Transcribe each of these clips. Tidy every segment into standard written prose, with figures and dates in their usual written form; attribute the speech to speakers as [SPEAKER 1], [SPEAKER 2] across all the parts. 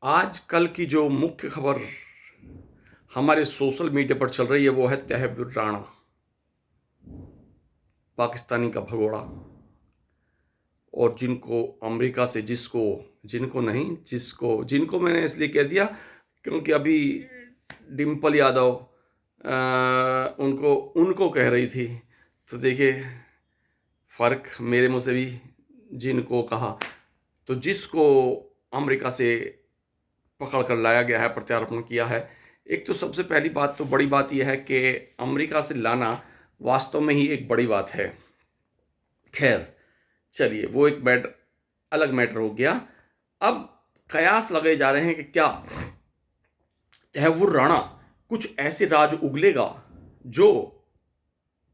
[SPEAKER 1] आजकल की जो मुख्य खबर हमारे सोशल मीडिया पर चल रही है वो है तहव्वुर राणा, पाकिस्तानी का भगोड़ा। और जिनको अमेरिका से जिनको मैंने इसलिए कह दिया क्योंकि अभी डिम्पल यादव उनको उनको कह रही थी, तो देखिए फ़र्क मेरे मुंह से भी जिनको कहा, तो जिसको अमेरिका से पकड़ कर लाया गया है, प्रत्यार्पण किया है। एक तो सबसे पहली बात, तो बड़ी बात यह है कि अमेरिका से लाना वास्तव में ही एक बड़ी बात है। खैर चलिए, वो एक अलग मैटर हो गया। अब कयास लगाए जा रहे हैं कि क्या तहव्वुर राणा कुछ ऐसे राज उगलेगा जो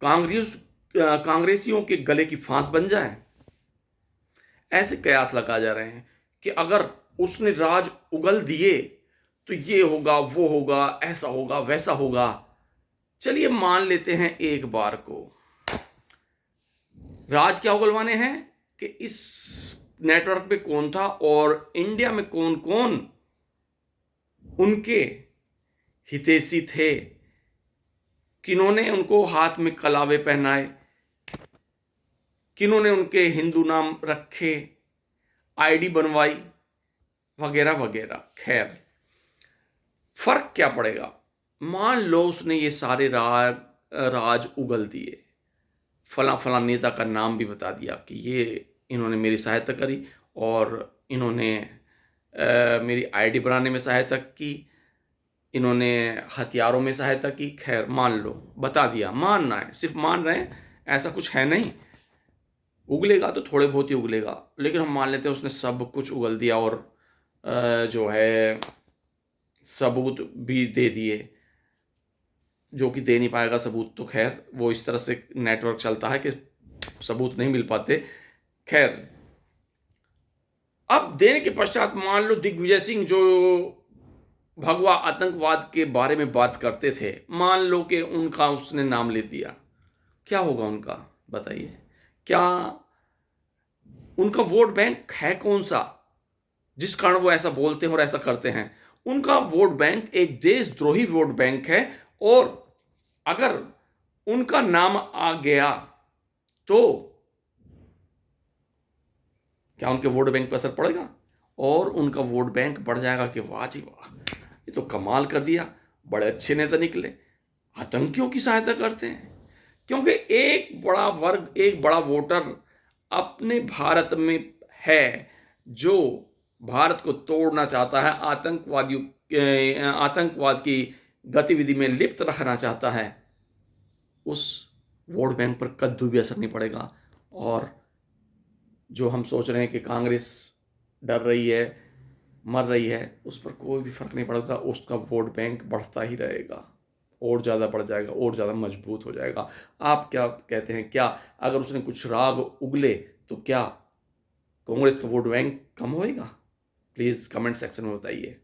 [SPEAKER 1] कांग्रेसियों के गले की फांस बन जाए। ऐसे कयास लगा जा रहे हैं कि अगर उसने राज उगल दिए तो ये होगा, वो होगा, ऐसा होगा, वैसा होगा। चलिए मान लेते हैं एक बार को। राज क्या उगलवाने हैं कि इस नेटवर्क पे कौन था और इंडिया में कौन कौन उनके हितैषी थे, किन्होंने उनको हाथ में कलावे पहनाए, किन्होंने उनके हिंदू नाम रखे, आईडी बनवाई, वगैरह वगैरह। खैर फर्क क्या पड़ेगा, मान लो उसने ये सारे राज उगल दिए, फला फला नेता का नाम भी बता दिया कि ये इन्होंने मेरी सहायता करी और इन्होंने मेरी आईडी बनाने में सहायता की, इन्होंने हथियारों में सहायता की। खैर मान लो, बता दिया, मानना है, सिर्फ मान रहे हैं, ऐसा कुछ है नहीं। उगलेगा तो थोड़े बहुत ही उगलेगा, लेकिन हम मान लेते हैं उसने सब कुछ उगल दिया और जो है सबूत भी दे दिए, जो कि दे नहीं पाएगा सबूत। तो खैर वो इस तरह से नेटवर्क चलता है कि सबूत नहीं मिल पाते। खैर अब देने के पश्चात मान लो दिग्विजय सिंह जो भगवा आतंकवाद के बारे में बात करते थे, मान लो कि उनका उसने नाम ले दिया, क्या होगा उनका, बताइए। क्या उनका वोट बैंक है कौन सा जिस कारण वो ऐसा बोलते हैं और ऐसा करते हैं? उनका वोट बैंक एक देशद्रोही वोट बैंक है। और अगर उनका नाम आ गया तो क्या उनके वोट बैंक पर असर पड़ेगा? और उनका वोट बैंक बढ़ जाएगा कि वाह जी वाह, ये तो कमाल कर दिया, बड़े अच्छे नेता निकले, आतंकियों की सहायता करते हैं। क्योंकि एक बड़ा वर्ग, एक बड़ा वोटर अपने भारत में है जो भारत को तोड़ना चाहता है, आतंकवाद की गतिविधि में लिप्त रखना चाहता है। उस वोट बैंक पर कद्दू भी असर नहीं पड़ेगा। और जो हम सोच रहे हैं कि कांग्रेस डर रही है, मर रही है, उस पर कोई भी फर्क नहीं पड़ता। उसका वोट बैंक बढ़ता ही रहेगा, और ज़्यादा बढ़ जाएगा, और ज़्यादा मजबूत हो जाएगा। आप क्या कहते हैं, क्या अगर उसने कुछ राग उगले तो क्या कांग्रेस का वोट बैंक कम होएगा? प्लीज़ कमेंट सेक्शन में बताइए।